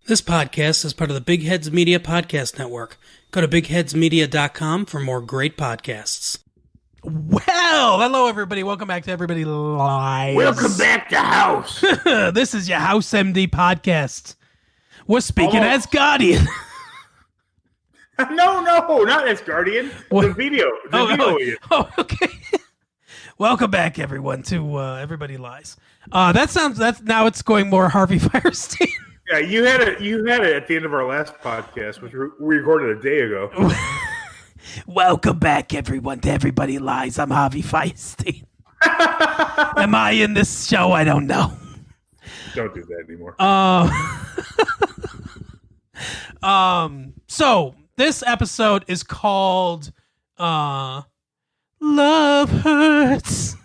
This podcast is part of the Big Heads Media Podcast Network. Go to bigheadsmedia.com for more great podcasts. Well, hello everybody. Welcome back to Everybody Lies. Welcome back to House. This is your House MD podcast. We're speaking as Guardian. No, not as Guardian. The video. Okay. Welcome back, everyone, to Everybody Lies. Now it's going more Harvey Firestein. Yeah, you had it at the end of our last podcast, which we recorded a day ago. Welcome back, everyone, to Everybody Lies. I'm Harvey Firestein. Am I in this show? I don't know. Don't do that anymore. So this episode is called Love Hurts.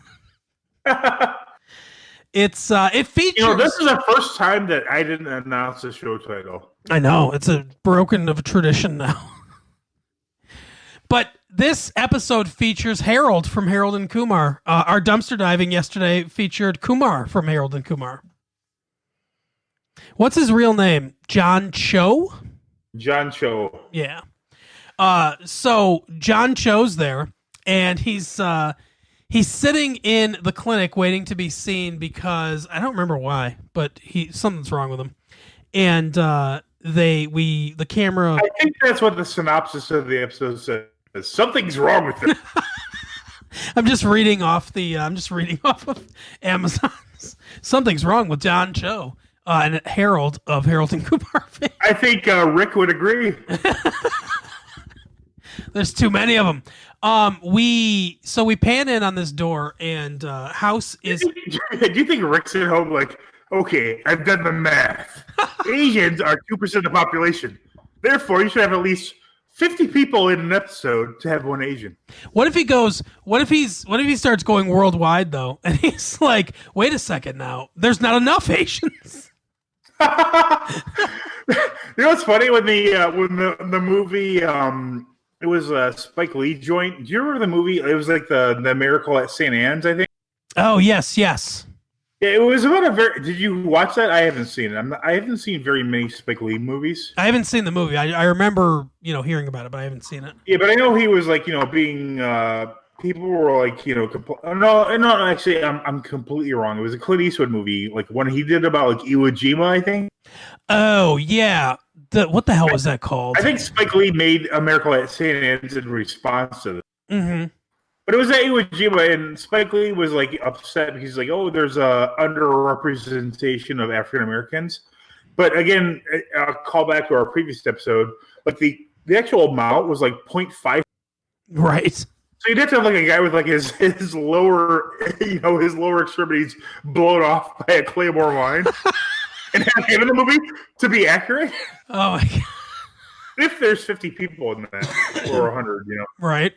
It features. This is the first time that I didn't announce the show title. I know, it's a broken of a tradition now. But this episode features Harold from Harold and Kumar. Our dumpster diving yesterday featured Kumar from Harold and Kumar. What's his real name? John Cho? John Cho. Yeah. So John Cho's there, and he's sitting in the clinic waiting to be seen because I don't remember why, but something's wrong with him. And the camera. I think that's what the synopsis of the episode says. Something's wrong with him. I'm just reading off of Amazon. Something's wrong with John Cho and Harold of Harold and Kumar fame. I think Rick would agree. There's too many of them. We pan in on this door, and House is. Do you think Rick's at home like, okay, I've done the math. Asians are 2% of the population. Therefore, you should have at least 50 people in an episode to have one Asian. What if he starts going worldwide though, and he's like, wait a second now, there's not enough Asians. You know what's funny when the movie it was a Spike Lee joint. Do you remember the movie? It was like the Miracle at St. Anne's, I think. Oh yes. Yeah, it was about Did you watch that? I haven't seen it. I haven't seen very many Spike Lee movies. I haven't seen the movie. I remember hearing about it, but I haven't seen it. Yeah, but I know he was like being people were like no actually I'm completely wrong. It was a Clint Eastwood movie, like one he did about like Iwo Jima, I think. Oh yeah. What the hell was that called? I think Spike Lee made A Miracle at St. Anne's in response to this. Mm-hmm. But it was at Iwo Jima, and Spike Lee was like upset because he's like, "Oh, there's a underrepresentation of African Americans." But again, I'll call back to our previous episode. Like the actual amount was like 0.5. Right. So you'd have to have like a guy with like his lower his lower extremities blown off by a Claymore mine. And at the end of the movie, to be accurate, oh my God. If there's 50 people in that, or 100, right?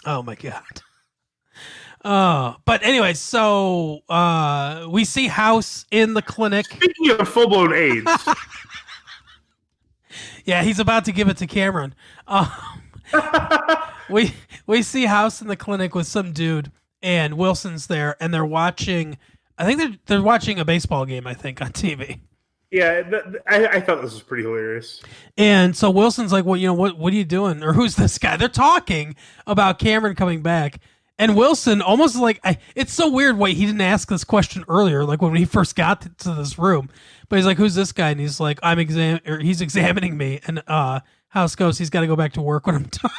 Oh my God. But anyway, so we see House in the clinic. Speaking of full-blown AIDS, yeah, he's about to give it to Cameron. We see House in the clinic with some dude, and Wilson's there, and they're watching. I think they're watching a baseball game, I think, on TV. Yeah, I thought this was pretty hilarious. And so Wilson's like, well, what are you doing? Or who's this guy? They're talking about Cameron coming back. And Wilson almost like, it's so weird. Wait, he didn't ask this question earlier, like when he first got to this room. But he's like, who's this guy? And he's like, he's examining me. And House goes, he's got to go back to work when I'm done.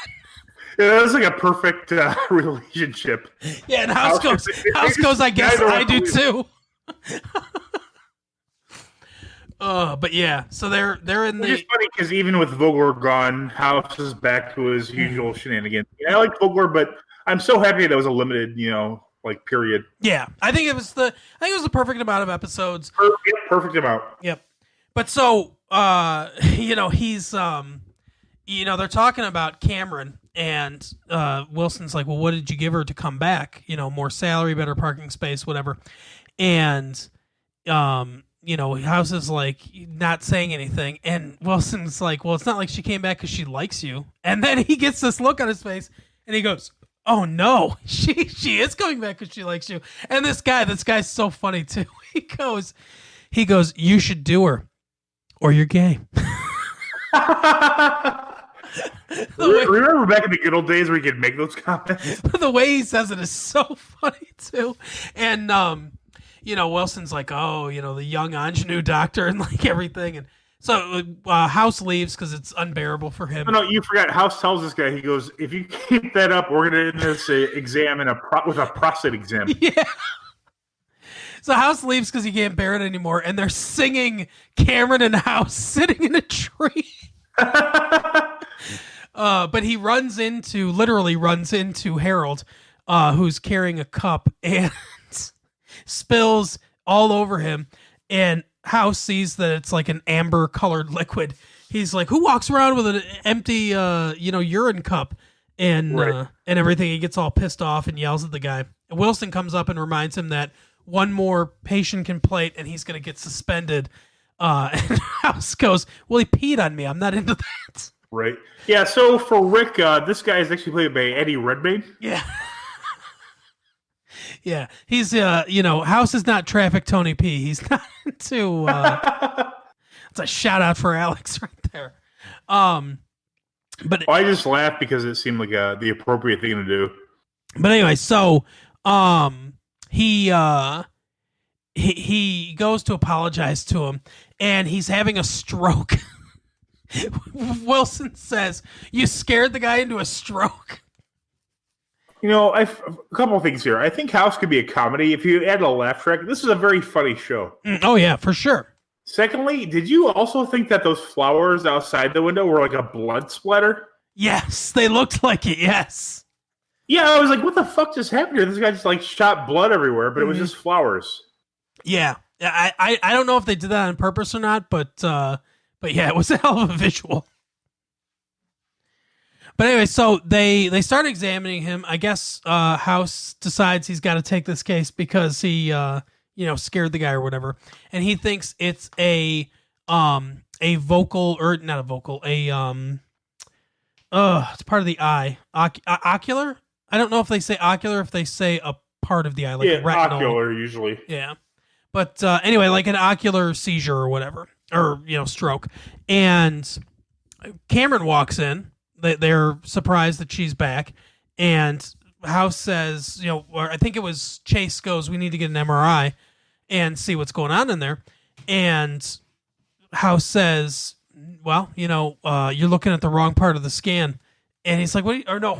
Yeah, that was like a perfect relationship. Yeah, and House goes, I guess I do too. But yeah, so they're in the. Which is funny because even with Vogler gone, House is back to his usual shenanigans. Yeah, I like Vogler, but I'm so happy that it was a limited, period. Yeah, I think it was the perfect amount of episodes. Perfect amount. Yep. But so, he's they're talking about Cameron, and Wilson's like, well, what did you give her to come back? More salary, better parking space, whatever. And House is like not saying anything, and Wilson's like, well, it's not like she came back because she likes you. And then he gets this look on his face, and he goes, oh no, she is coming back because she likes you. And this guy's so funny too. He goes, you should do her. or you're gay. Remember back in the good old days where you could make those comments? The way he says it is so funny too. And Wilson's like, oh, the young ingenue doctor and like everything. And so House leaves because it's unbearable for him. No, you forgot. House tells this guy, he goes, if you keep that up, we're going to end this exam with a prostate exam. Yeah. So House leaves because he can't bear it anymore. And they're singing Cameron and House sitting in a tree. But he literally runs into Harold, who's carrying a cup and spills all over him. And House sees that it's like an amber colored liquid. He's like, who walks around with an empty, urine cup and everything? He gets all pissed off and yells at the guy. And Wilson comes up and reminds him that one more patient complaint and he's going to get suspended. And House goes, well, he peed on me. I'm not into that. Right. Yeah. So for Rick, this guy is actually played by Eddie Redmayne. Yeah. Yeah. He's, House is not Traffic Tony P. He's not into, it's a shout out for Alex right there. But I just laughed because it seemed like the appropriate thing to do. But anyway, so, he goes to apologize to him and he's having a stroke. Wilson says, you scared the guy into a stroke. A couple of things here. I think House could be a comedy. If you add a laugh track, this is a very funny show. Oh, yeah, for sure. Secondly, did you also think that those flowers outside the window were like a blood splatter? Yes, they looked like it, yes. Yeah, I was like, what the fuck just happened here? This guy just like shot blood everywhere, but it was just flowers. Yeah. I don't know if they did that on purpose or not, but yeah, it was a hell of a visual. But anyway, so they start examining him. I guess House decides he's got to take this case because he scared the guy or whatever, and he thinks it's a vocal or not a vocal it's part of the eye ocular. I don't know if they say ocular, if they say a part of the eye, like retinal. Ocular usually. Yeah, but anyway, like an ocular seizure or whatever, or stroke. And Cameron walks in. They're surprised that she's back, and House says, or I think it was Chase goes, we need to get an MRI and see what's going on in there. And House says, well, you're looking at the wrong part of the scan. And he's like,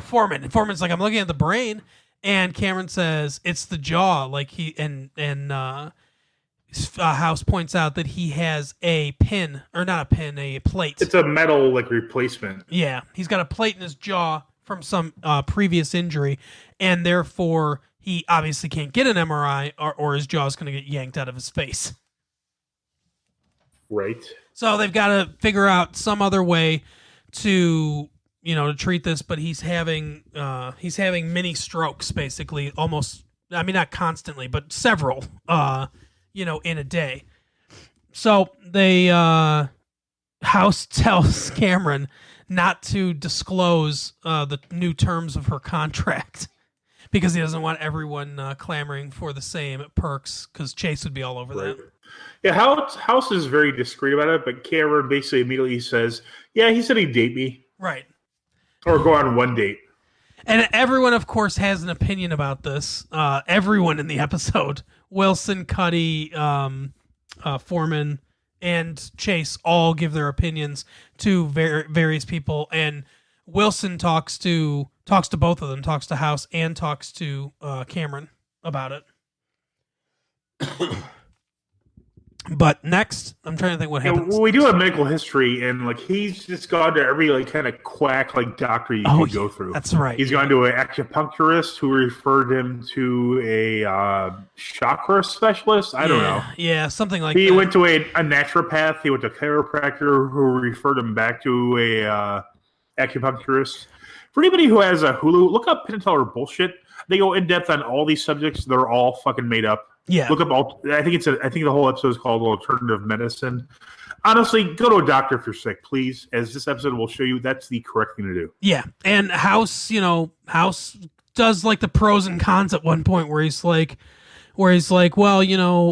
Foreman. Foreman's like, I'm looking at the brain. And Cameron says, it's the jaw. Like House points out that he has a pin, or not a pin, a plate. It's a metal replacement. Yeah, he's got a plate in his jaw from some previous injury, and therefore he obviously can't get an MRI, or his jaw's going to get yanked out of his face. Right. So they've got to figure out some other way to treat this, but he's having mini strokes, basically, almost. I mean, not constantly, but several. In a day. So they House tells Cameron not to disclose the new terms of her contract because he doesn't want everyone clamoring for the same perks, because Chase would be all over that. Yeah, House is very discreet about it, but Cameron basically immediately says, yeah, he said he'd date me. Right. Or go on one date. And everyone, of course, has an opinion about this. Everyone in the episode, Wilson, Cuddy, Foreman, and Chase all give their opinions to various people. And Wilson talks to both of them, talks to House and talks to Cameron about it. But next, I'm trying to think what happens. We do a medical history, and he's just gone to every kind of quack doctor you can go through. That's right. He's gone to an acupuncturist who referred him to a chakra specialist. I don't know. Yeah, something like that. He went to a naturopath. He went to a chiropractor who referred him back to a acupuncturist. For anybody who has a Hulu, look up Penn and Teller bullshit. They go in depth on all these subjects. They're all fucking made up. Yeah. Look up I think the whole episode is called Alternative Medicine. Honestly, go to a doctor if you're sick, please. As this episode will show you, that's the correct thing to do. Yeah. And House does the pros and cons at one point where he's like, where he's like, well,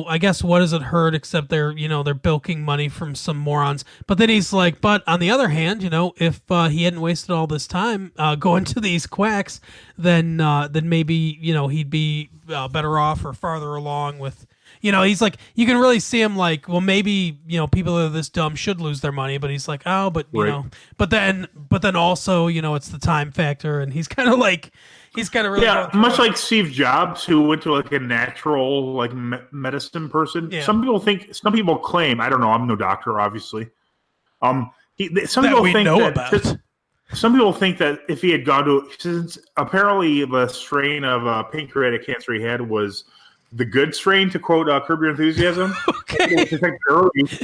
I guess what does it hurt except they're bilking money from some morons. But then he's like, but on the other hand, if he hadn't wasted all this time going to these quacks, then maybe he'd be better off or farther along with. He's like, you can really see him like, well, maybe, people that are this dumb should lose their money, but he's like, oh, but, Right. but then also, it's the time factor. And he's kind of really, much like Steve Jobs, who went to like a natural, like medicine person. Yeah. Some people claim, I don't know, I'm no doctor, obviously. Some that people we think know that, about. Some people think that if he had gone to, since apparently the strain of pancreatic cancer he had was the good strain, to quote Curb Your Enthusiasm. Okay.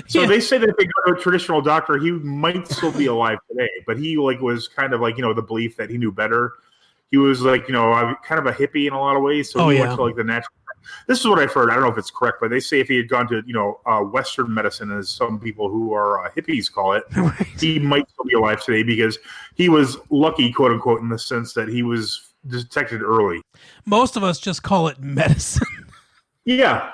So Yeah. they say that if they go to a traditional doctor, he might still be alive today. But he was kind of like, the belief that he knew better. He was like, kind of a hippie in a lot of ways. So he went to like the natural. This is what I've heard. I don't know if it's correct, but they say if he had gone to, Western medicine, as some people who are hippies call it, Right. he might still be alive today because he was lucky, quote unquote, in the sense that he was detected early. Most of us just call it medicine. Yeah.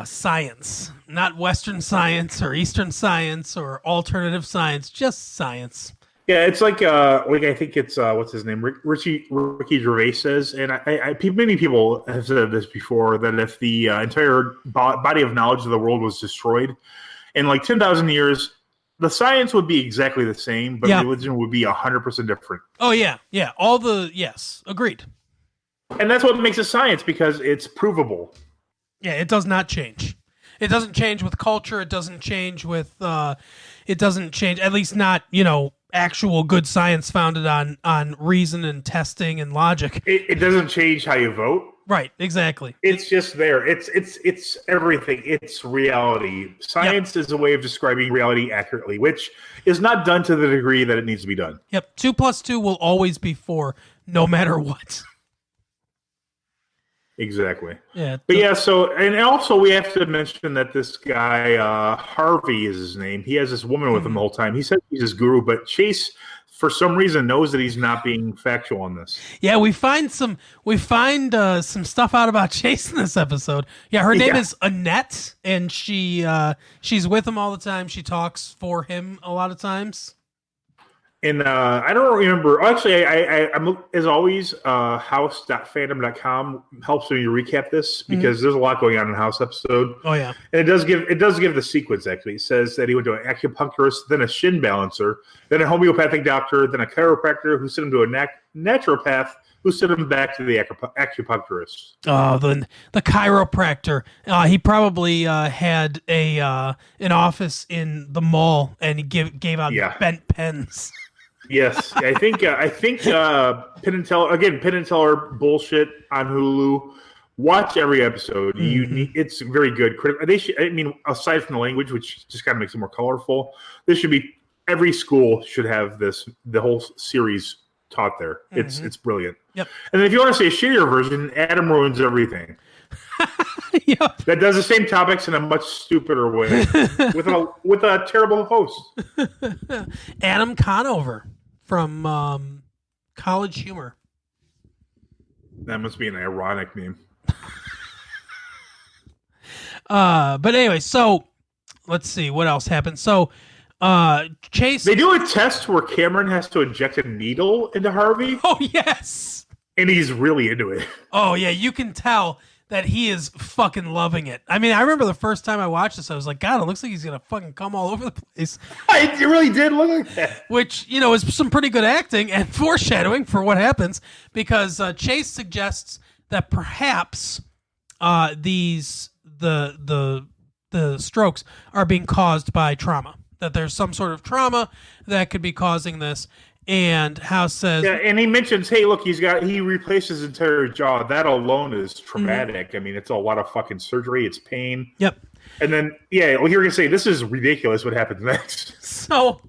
Science, not Western science or Eastern science or alternative science, just science. Yeah, it's like I think it's what's his name, Ricky Gervais says, and many people have said this before, that if the entire body of knowledge of the world was destroyed in like 10,000 years, the science would be exactly the same, but religion would be 100% different. Oh yeah, yes, agreed. And that's what makes it science, because it's provable. Yeah, it does not change. It doesn't change with culture. It doesn't change with. It doesn't change. At least not actual good science founded on reason and testing and logic. It doesn't change how you vote. Right. Exactly. It's just there. It's everything. It's reality. Science is a way of describing reality accurately, which is not done to the degree that it needs to be done. Yep. 2 + 2 will always be 4, no matter what. Exactly. Yeah. But yeah, so, and also we have to mention that this guy, Harvey is his name. He has this woman with him the whole time. He says he's his guru, but Chase, for some reason, knows that he's not being factual on this. Yeah, we find some stuff out about Chase in this episode. Yeah, her name is Annette, and she's with him all the time. She talks for him a lot of times. And I don't remember. Actually, I'm as always, house.fandom.com helps me recap this, because there's a lot going on in the House episode. Oh yeah, and it does give the sequence. Actually, it says that he went to an acupuncturist, then a shin balancer, then a homeopathic doctor, then a chiropractor who sent him to a naturopath who sent him back to the acupuncturist. Oh, the chiropractor. He probably had an office in the mall, and he gave out bent pens. Yes, I think Penn and Teller bullshit on Hulu. Watch every episode. It's very good. They should, aside from the language, which just kind of makes it more colorful, every school should have the whole series taught there. It's brilliant. Yep. And then if you want to say a shittier version, Adam Ruins Everything. Yep. That does the same topics in a much stupider way with a terrible host. Adam Conover from College Humor. That must be an ironic name. But anyway, so let's see what else happened. So Chase, they do a test where Cameron has to inject a needle into Harvey. Oh yes. And he's really into it. Oh yeah, you can tell that he is fucking loving it. I mean, I remember the first time I watched this, I was like, God, it looks like he's gonna fucking come all over the place. It really did look like that. Which, is some pretty good acting and foreshadowing for what happens, because Chase suggests that perhaps the strokes are being caused by trauma. That there's some sort of trauma that could be causing this. And House says, yeah, and he mentions, hey, look, he replaced his entire jaw. That alone is traumatic. I mean, it's a lot of fucking surgery. It's pain. Yep. And then, you're gonna say this is ridiculous. What happens next? So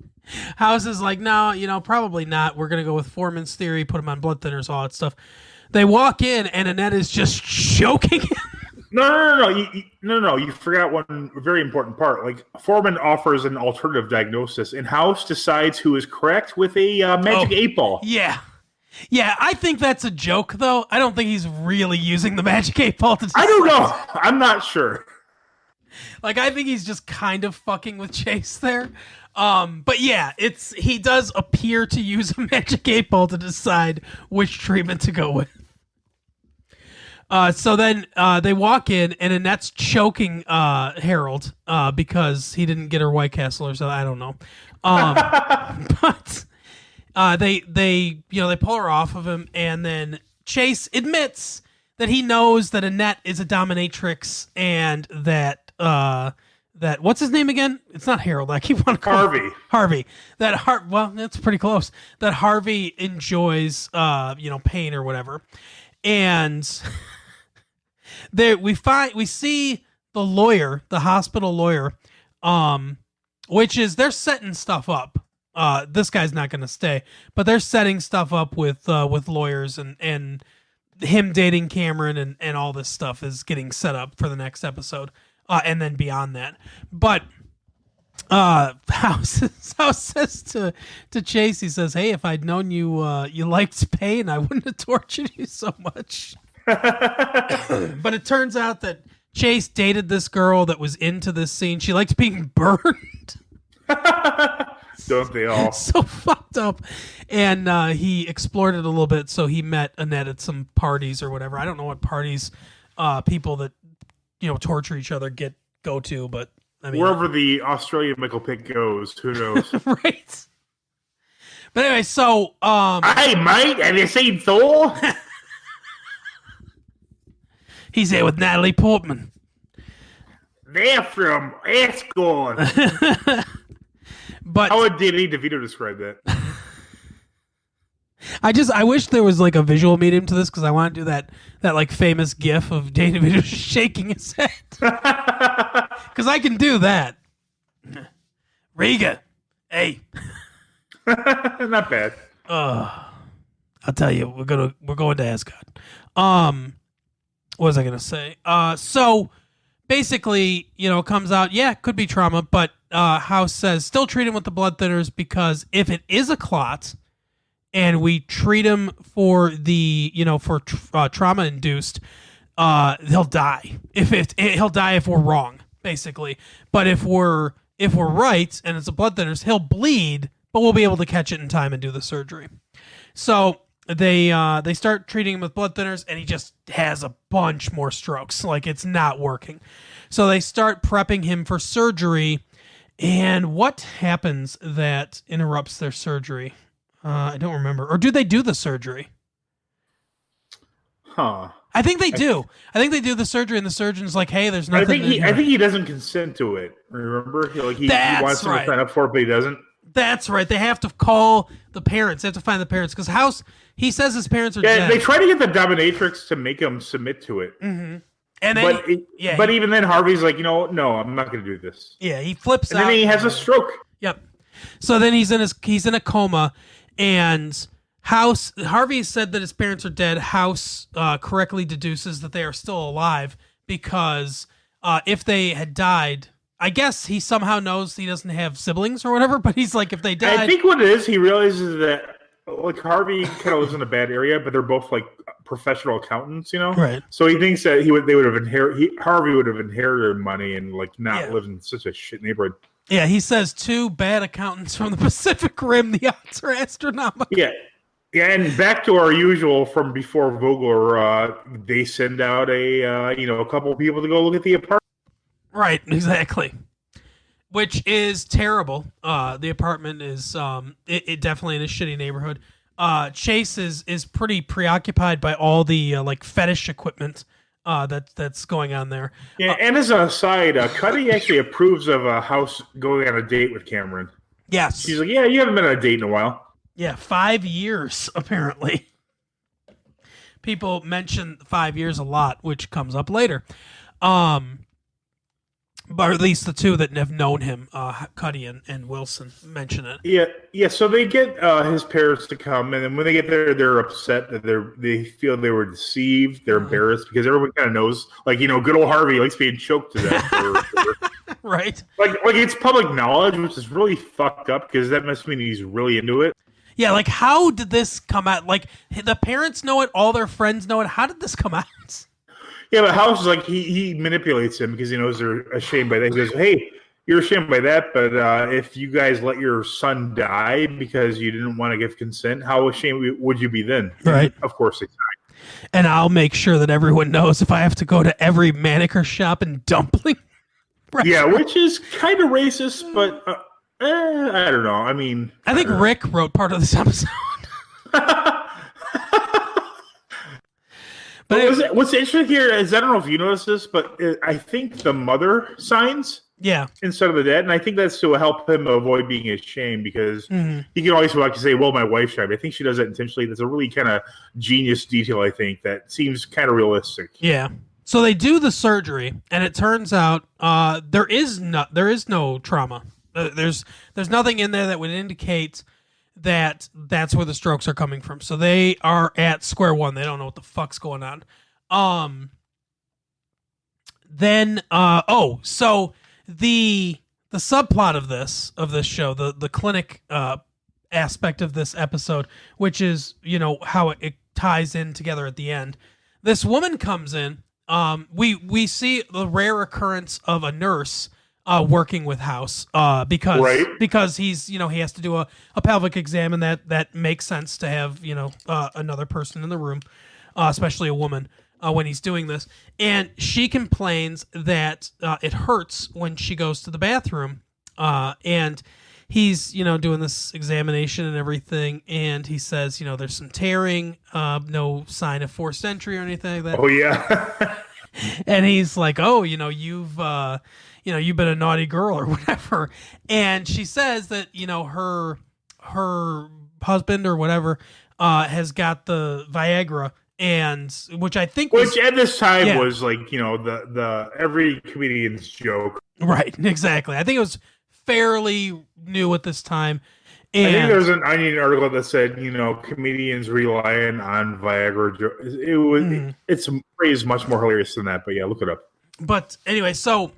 House is like, no, probably not. We're gonna go with Foreman's theory. Put him on blood thinners, all that stuff. They walk in, and Annette is just choking him. No. You forgot one very important part. Like, Foreman offers an alternative diagnosis, and House decides who is correct with a magic 8 ball. Yeah. Yeah, I think that's a joke, though. I don't think he's really using the magic 8-ball to I don't know. I'm not sure. Like, I think he's just kind of fucking with Chase there. But yeah, he does appear to use a magic 8-ball to decide which treatment to go with. So then they walk in, and Annette's choking Harold because he didn't get her White Castle or something. I don't know. But they pull her off of him, and then Chase admits that he knows that Annette is a dominatrix, and that what's his name again? It's not Harold. I keep wanting to call him Harvey. Well, that's pretty close. That Harvey enjoys pain or whatever, and we see the lawyer, the hospital lawyer, which is they're setting stuff up. This guy's not going to stay, but they're setting stuff up with lawyers and him dating Cameron and all this stuff is getting set up for the next episode, and then beyond that. But House says to Chase, he says, "Hey, if I'd known you liked pain, I wouldn't have tortured you so much." But it turns out that Chase dated this girl that was into this scene. She liked being burned. Don't they all? So fucked up. And he explored it a little bit, so he met Annette at some parties or whatever. I don't know what parties people that torture each other go to, but I mean, wherever the Australian Michael Pitt goes, who knows? Right. But anyway, so hey mate, have you seen Thor? He's there with Natalie Portman. They're from Escorn. But how would Danny DeVito describe that? I wish there was like a visual medium to this, because I want to do that like famous gif of Danny DeVito shaking his head. Because I can do that. Riga, hey. Not bad. I'll tell you, we're going to Asgard. What was I gonna say? So basically, it comes out, could be trauma, but House says still treat him with the blood thinners, because if it is a clot and we treat him for the trauma induced, he'll die. He'll die if we're wrong, basically. But if we're right and it's a blood thinners, he'll bleed, but we'll be able to catch it in time and do the surgery. So they start treating him with blood thinners, and he just has a bunch more strokes. Like, it's not working. So they start prepping him for surgery. And what happens that interrupts their surgery? I don't remember. Or do they do the surgery? Huh. I think they do. I think they do the surgery, and the surgeon's like, "Hey, there's nothing." I think he doesn't consent to it. Remember, he wants to sign up for it, but he doesn't. That's right. They have to call the parents. They have to find the parents, because House, he says his parents are dead. They try to get the dominatrix to make him submit to it. Mm-hmm. And then but even then, Harvey's like, no, I'm not going to do this. Yeah, he flips out. And then he has a stroke. Yep. So then he's in a coma, and Harvey said that his parents are dead. House correctly deduces that they are still alive, because if they had died, I guess he somehow knows he doesn't have siblings or whatever, but he's like, if they died... I think what it is, he realizes that like Harvey kind of lives in a bad area, but they're both like professional accountants, Right. So he thinks that Harvey would have inherited money and like not lived in such a shit neighborhood. Yeah, he says 2 bad accountants from the Pacific Rim. The odds are astronomical. Yeah, and back to our usual from before Vogler, they send out a couple of people to go look at the apartment. Right, exactly. Which is terrible. The apartment is it definitely in a shitty neighborhood. Chase is pretty preoccupied by all the like fetish equipment that's going on there. Yeah, and as an aside, Cuddy actually approves of House going on a date with Cameron. Yes, she's like, "Yeah, you haven't been on a date in a while." Yeah, 5 years apparently. People mention 5 years a lot, which comes up later. But at least the two that have known him, Cuddy and Wilson, mention it. Yeah. So they get his parents to come, and then when they get there, they're upset that they feel they were deceived. They're embarrassed because everyone kind of knows, like, good old Harvey likes being choked to death. Right. Like it's public knowledge, which is really fucked up because that must mean he's really into it. Yeah, like how did this come out? Like the parents know it, all their friends know it. How did this come out? Yeah, but House is like he manipulates him because he knows they're ashamed by that. He goes, "Hey, you're ashamed by that, but if you guys let your son die because you didn't want to give consent, how ashamed would you be then?" Right. And of course they die. And I'll make sure that everyone knows if I have to go to every manicure shop in Dumpling. Yeah, which is kind of racist, but I don't know. I mean, I think Rick wrote part of this episode. But what's interesting here is I don't know if you noticed this, but I think the mother signs instead of the dad, and I think that's to help him avoid being ashamed because he can always like to say, "Well, my wife signed." I think she does that intentionally. That's a really kind of genius detail. I think that seems kind of realistic. Yeah. So they do the surgery, and it turns out there is no trauma. There's nothing in there that would indicate that that's where the strokes are coming from. So they are at square one. They don't know what the fuck's going on. So the subplot of this show, the clinic aspect of this episode, which is, you know, how it ties in together at the end. This woman comes in. We see the rare occurrence of a nurse working with House because he's, you know, he has to do a pelvic exam, and that makes sense to have, you know, another person in the room, especially a woman, when he's doing this. And she complains that it hurts when she goes to the bathroom, and he's, you know, doing this examination and everything, and he says, you know, there's some tearing, no sign of forced entry or anything like that. Oh yeah. And he's like, oh, you know, you've been a naughty girl or whatever. And she says that, you know, her husband or whatever has got the Viagra, and which I think at this time was like, you know, the every comedian's joke. Right, exactly. I think it was fairly new at this time. And I think there was an Onion article that said, you know, comedians relying on Viagra. It's a phrase much more hilarious than that, but yeah, look it up. But anyway, so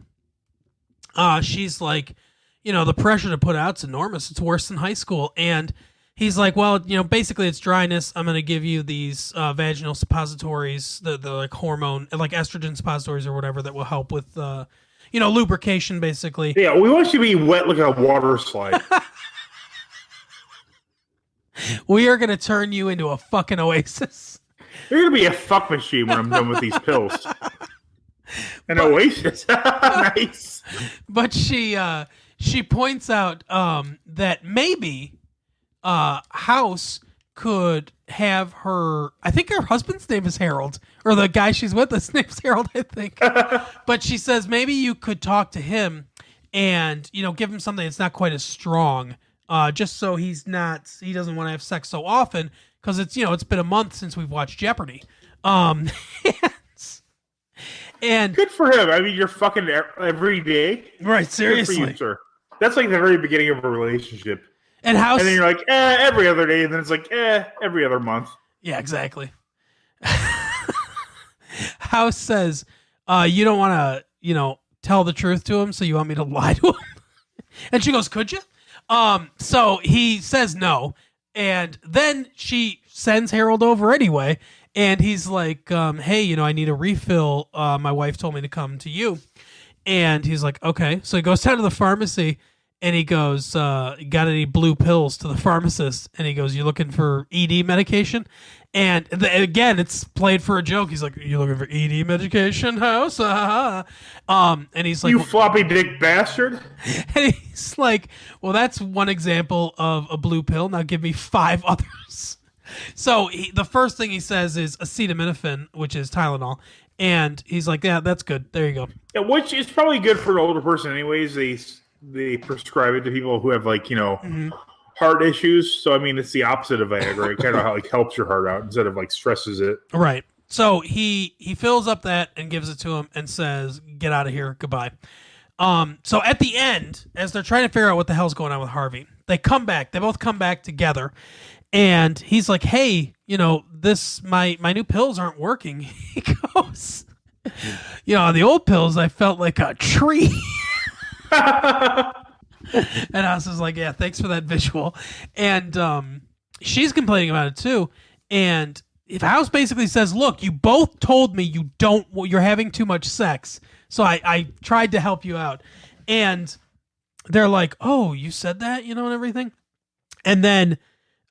she's like, you know, the pressure to put out's enormous. It's worse than high school. And he's like, well, you know, basically it's dryness. I'm going to give you these vaginal suppositories, the like hormone, like estrogen suppositories or whatever that will help with, you know, lubrication, basically. Yeah, we want you to be wet like a water slide. We are going to turn you into a fucking oasis. You're going to be a fuck machine when I'm done with these pills. Oasis. Nice. But she points out that maybe House could have her, I think her husband's name is Harold, or the guy she's with, his name's Harold, I think. But she says maybe you could talk to him and, you know, give him something that's not quite as strong, just so he doesn't want to have sex so often, because it's, you know, it's been a month since we've watched Jeopardy. And good for him. I mean, you're fucking every day. Right, seriously. Good for you, sir. That's like the very beginning of a relationship. And House, and then you're like, every other day, and then it's like, every other month. Yeah, exactly. House says, you don't want to, you know, tell the truth to him, so you want me to lie to him? And she goes, could you? So he says no, and then she sends Harold over anyway, and he's like, hey, you know, I need a refill. My wife told me to come to you. And he's like, okay. So he goes down to the pharmacy, and he goes, got any blue pills, to the pharmacist? And he goes, you looking for ED medication? And again, it's played for a joke. He's like, you looking for ED medication, House? And he's like, you floppy dick bastard. And he's like, well, that's one example of a blue pill. Now give me 5 others. So the first thing he says is acetaminophen, which is Tylenol. And he's like, yeah, that's good. There you go. Yeah, which is probably good for an older person anyways. They prescribe it to people who have, like, you know, heart issues. So, I mean, it's the opposite of Viagra. It kind of like helps your heart out instead of like stresses it. Right. So he fills up that and gives it to him and says, get out of here. Goodbye. So at the end, as they're trying to figure out what the hell's going on with Harvey, they come back. They both come back together. And he's like, hey, you know, my new pills aren't working. He goes, you know, on the old pills, I felt like a tree. And I was just like, yeah, thanks for that visual. And she's complaining about it too. And if House basically says, look, you both told me you're having too much sex. So I tried to help you out. And they're like, oh, you said that, and everything. And then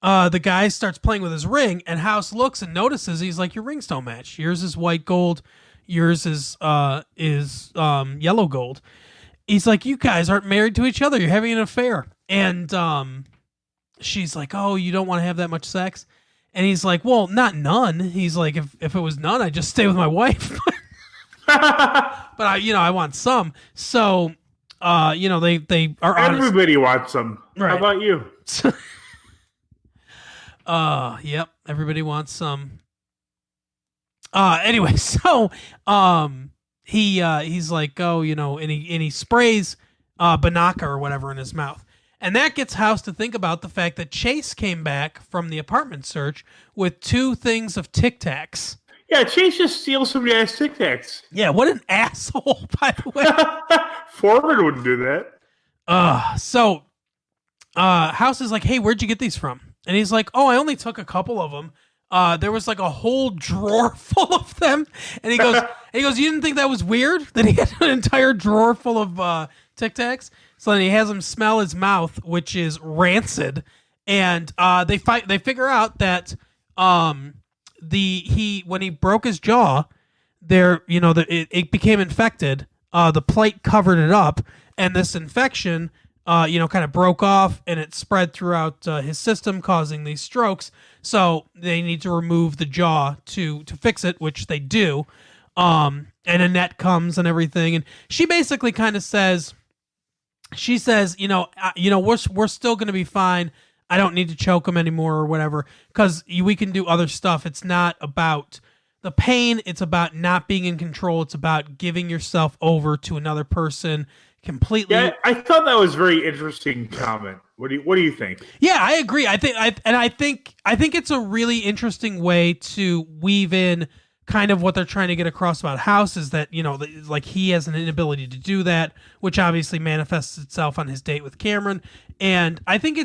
the guy starts playing with his ring, and House looks and notices. He's like, your rings don't match. Yours is white gold. Yours is yellow gold. He's like, you guys aren't married to each other. You're having an affair. And she's like, oh, you don't want to have that much sex? And he's like, well, not none. He's like, if it was none, I'd just stay with my wife. But I want some. So, they are honest. Everybody wants some. Right. How about you? Yep. Everybody wants some. Anyway, so, he's like, oh, and he sprays, Banaka or whatever in his mouth. And that gets House to think about the fact that Chase came back from the apartment search with 2 things of Tic Tacs. Yeah, Chase just steals some guy's Tic Tacs. Yeah, what an asshole, by the way. Foreman wouldn't do that. So House is like, hey, where'd you get these from? And he's like, oh, I only took a couple of them. There was like a whole drawer full of them. And he goes, you didn't think that was weird? That he had an entire drawer full of Tic Tacs? So then he has him smell his mouth, which is rancid. And they figure out that when he broke his jaw, it became infected. The plate covered it up, and this infection kind of broke off, and it spread throughout his system, causing these strokes. So they need to remove the jaw to fix it, which they do. And Annette comes and everything, and she basically kind of says, we're still going to be fine. I don't need to choke him anymore or whatever, because we can do other stuff. It's not about the pain. It's about not being in control. It's about giving yourself over to another person completely. Yeah, I thought that was a very interesting comment. What do you think? Yeah, I agree. I think it's a really interesting way to weave in kind of what they're trying to get across about House is that, like he has an inability to do that, which obviously manifests itself on his date with Cameron. And I think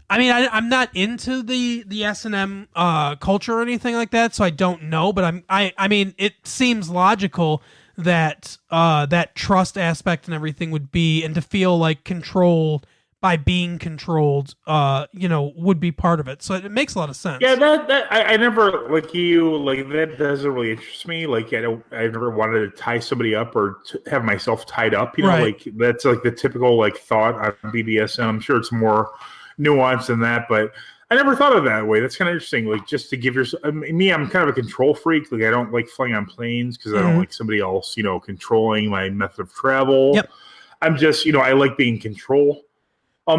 I'm not into the S&M culture or anything like that, so I don't know, but it seems logical that that trust aspect and everything would be, and to feel like controlled by being controlled, would be part of it. So it makes a lot of sense. Yeah, that I never, like you, like that doesn't really interest me. Like I never wanted to tie somebody up or to have myself tied up. Right. Like that's like the typical like thought on BDSM. I'm sure it's more nuanced than that, but I never thought of it that way. That's kind of interesting. Like just to give yourself, I'm kind of a control freak. Like I don't like flying on planes because I don't like somebody else, controlling my method of travel. Yep. I'm just, I like being in control.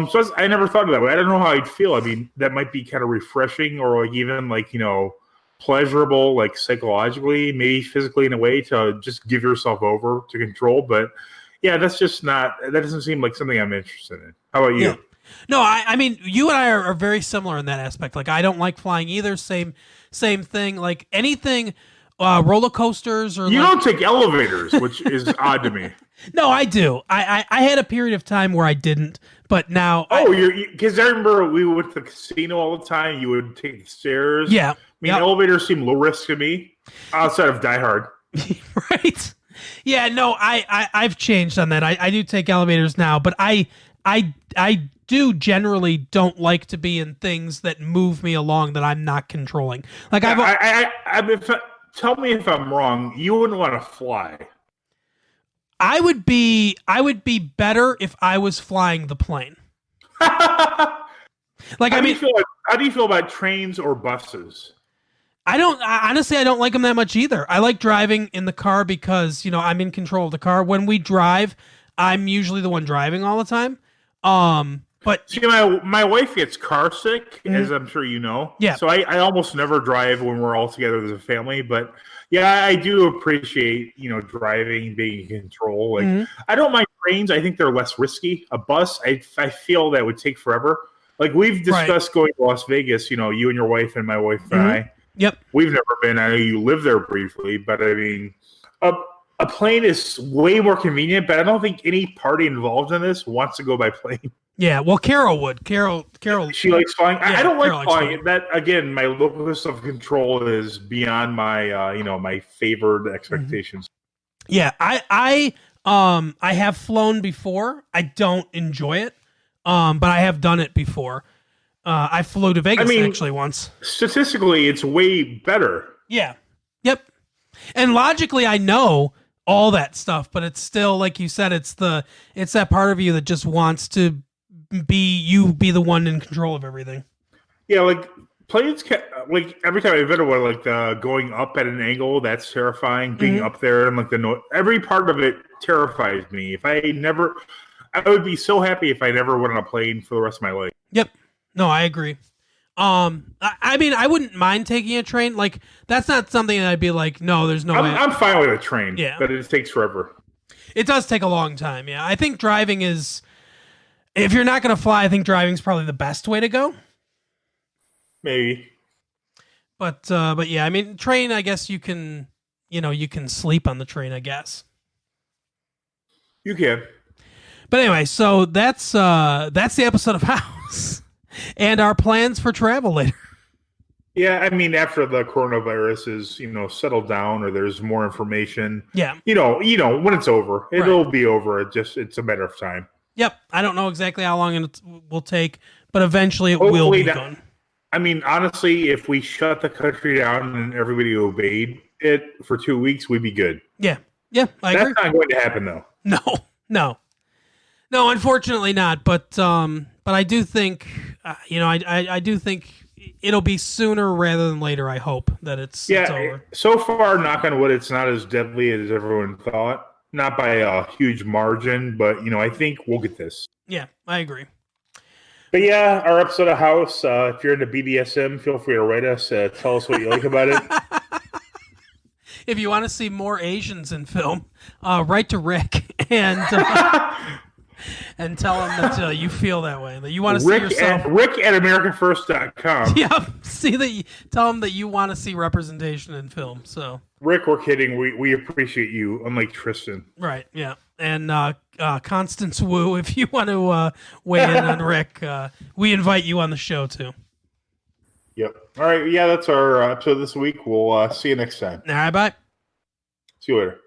So I never thought of that way. I don't know how I'd feel. I mean, that might be kind of refreshing, or like even like, pleasurable, like psychologically, maybe physically in a way, to just give yourself over to control. But yeah, that doesn't seem like something I'm interested in. How about you? Yeah. No, I mean, you and I are very similar in that aspect. Like, I don't like flying either. Same thing. Like anything, roller coasters or. You don't take elevators, which is odd to me. No, I do. I had a period of time where I didn't, but now. Because I remember we went to the casino all the time. You would take the stairs. Yeah. Elevators seem low risk to me, outside of Die Hard. Right. Yeah. No, I've changed on that. I do take elevators now, but I do generally don't like to be in things that move me along that I'm not controlling. Like tell me if I'm wrong. You wouldn't want to fly. I would be better if I was flying the plane. Like, how do you feel about trains or buses? Honestly, I don't like them that much either. I like driving in the car because, I'm in control of the car. When we drive, I'm usually the one driving all the time. But see, my wife gets car sick, as I'm sure you know. Yeah. So I almost never drive when we're all together as a family. But yeah, I do appreciate driving, being in control. Like I don't mind trains. I think they're less risky. A bus, I feel that would take forever. Like we've discussed going to Las Vegas. You and your wife and my wife and I. Yep. We've never been. I know you live there briefly, but I mean, a plane is way more convenient. But I don't think any party involved in this wants to go by plane. Yeah, well, Carol would. Carol. She likes flying. Yeah, I don't Carol like likes flying. That again, my locus of control is beyond my my favored expectations. Yeah, I have flown before. I don't enjoy it, but I have done it before. I flew to Vegas actually once. Statistically, it's way better. Yeah. Yep. And logically, I know all that stuff, but it's still, like you said, it's that part of you that just wants to be the one in control of everything. Yeah, like planes, like every time I've been to one, like the going up at an angle, that's terrifying. Being up there and like every part of it terrifies me. I would be so happy if I never went on a plane for the rest of my life. Yep. No, I agree. I mean, I wouldn't mind taking a train. Like, that's not something that I'd be like, no, there's no way. I'm fine with a train, Yeah. but it takes forever. It does take a long time, yeah. I think driving is, if you're not going to fly, I think driving is probably the best way to go. Maybe. But yeah, I mean, train, I guess you can sleep on the train, I guess. You can. But anyway, so that's the episode of House and our plans for travel later. Yeah, I mean, after the coronavirus is, settled down or there's more information. Yeah. When it's over, it'll be over. It's a matter of time. Yep. I don't know exactly how long it will take, but eventually will be gone. I mean, honestly, if we shut the country down and everybody obeyed it for 2 weeks, we'd be good. Yeah. Yeah, I agree. That's not going to happen, though. No, unfortunately not. But I do think, I do think it'll be sooner rather than later. I hope that it's over. So far, knock on wood, it's not as deadly as everyone thought. Not by a huge margin, but I think we'll get this. Yeah, I agree. But yeah, our episode of House. If you're into BDSM, feel free to write us. Tell us what you like about it. If you want to see more Asians in film, write to Rick and tell him that you feel that way, that you want to see yourself. Rick at AmericanFirst.com. Yeah, tell him that you want to see representation in film. So Rick, we're kidding. We appreciate you, unlike Tristan. Right. Yeah. And Constance Wu, if you want to weigh in on Rick, we invite you on the show too. Yep. All right. Yeah, that's our episode this week. We'll see you next time. All right. Bye. See you later.